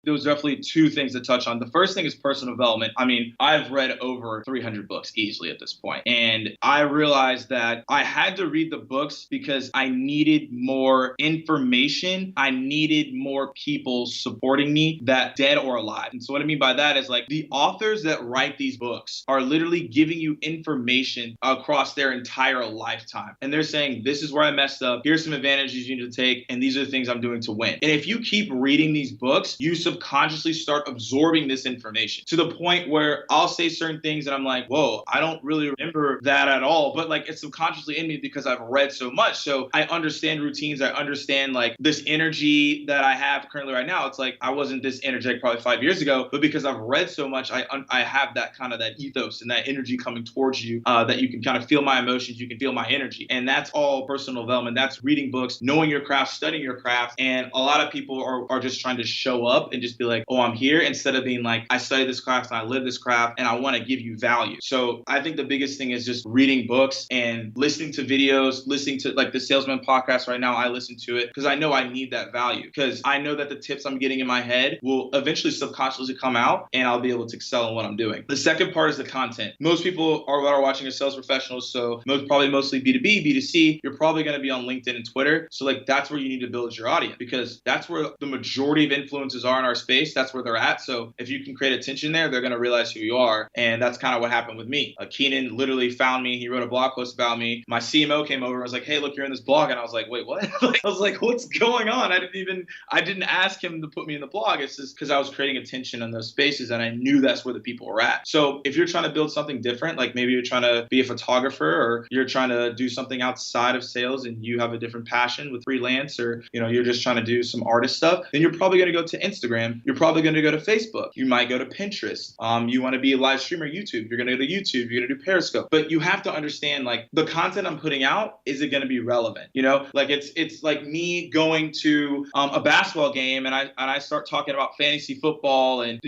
There was definitely two things to touch on. The first thing is personal development. I mean, I've read over 300 books easily at this point. And I realized that I had to read the books because I needed more information. I needed more people supporting me, that dead or alive. And so what I mean by that is like the authors that write these books are literally giving you information across their entire lifetime. And they're saying, this is where I messed up. Here's some advantages you need to take. And these are the things I'm doing to win. And if you keep reading these books, you subconsciously start absorbing this information to the point where I'll say certain things and I'm like, whoa, I don't really remember that at all. But like it's subconsciously in me because I've read so much. So I understand routines. I understand like this energy that I have currently right now. It's like I wasn't this energetic probably 5 years ago, but because I've read so much, I have that kind of that ethos and that energy coming towards you that you can kind of feel my emotions. You can feel my energy. And that's all personal development. That's reading books, knowing your craft, studying your craft. And a lot of people are just trying to show up and just be like, oh, I'm here, instead of being like, I study this craft and I live this craft and I want to give you value. So I think the biggest thing is just reading books and listening to videos, listening to like the Salesman podcast right now. I listen to it because I know I need that value, because I know that the tips I'm getting in my head will eventually subconsciously come out and I'll be able to excel in what I'm doing. The second part is the content. Most people are watching as sales professionals, so mostly B2B, B2C, you're probably going to be on LinkedIn and Twitter. So like that's where you need to build your audience, because that's where the majority of influencers are in our space. That's where they're at. So if you can create attention there, they're going to realize who you are. And that's kind of what happened with me. Keenan literally found me. He wrote a blog post about me. My CMO came over and was like, hey, look, you're in this blog. And I was like, wait, what? I was like, what's going on? I didn't ask him to put me in the blog. It's just because I was creating attention in those spaces and I knew that's where the people were at. So if you're trying to build something different, like maybe you're trying to be a photographer or you're trying to do something outside of sales and you have a different passion with freelance, or you're just trying to do some artist stuff, then you're probably going to go to Instagram. You're probably going to go to Facebook. You might go to Pinterest. You want to be a live streamer, YouTube. You're going to go to YouTube. You're going to do Periscope. But you have to understand, like, the content I'm putting out, is it going to be relevant? Like it's like me going to a basketball game and I start talking about fantasy football and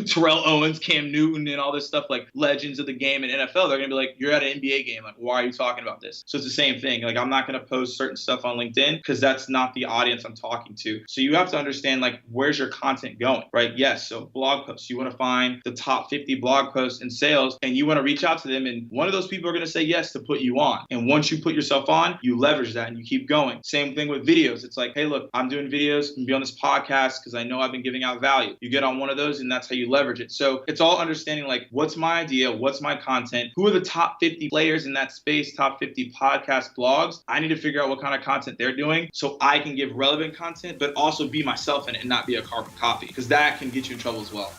Terrell Owens, Cam Newton, and all this stuff, like legends of the game in NFL. They're going to be like, you're at an NBA game. Like, why are you talking about this? So it's the same thing. Like, I'm not going to post certain stuff on LinkedIn because that's not the audience I'm talking to. So you have to understand, like, where's your content going, right? Yes. So blog posts, you want to find the top 50 blog posts in sales and you want to reach out to them. And one of those people are going to say yes to put you on. And once you put yourself on, you leverage that and you keep going. Same thing with videos. It's like, hey, look, I'm doing videos and be on this podcast because I know I've been giving out value. You get on one of those and that's how you leverage it. So it's all understanding, like, what's my idea? What's my content? Who are the top 50 players in that space, top 50 podcast blogs? I need to figure out what kind of content they're doing so I can give relevant content, but also be myself in it and not be a carbon copy, because that can get you in trouble as well.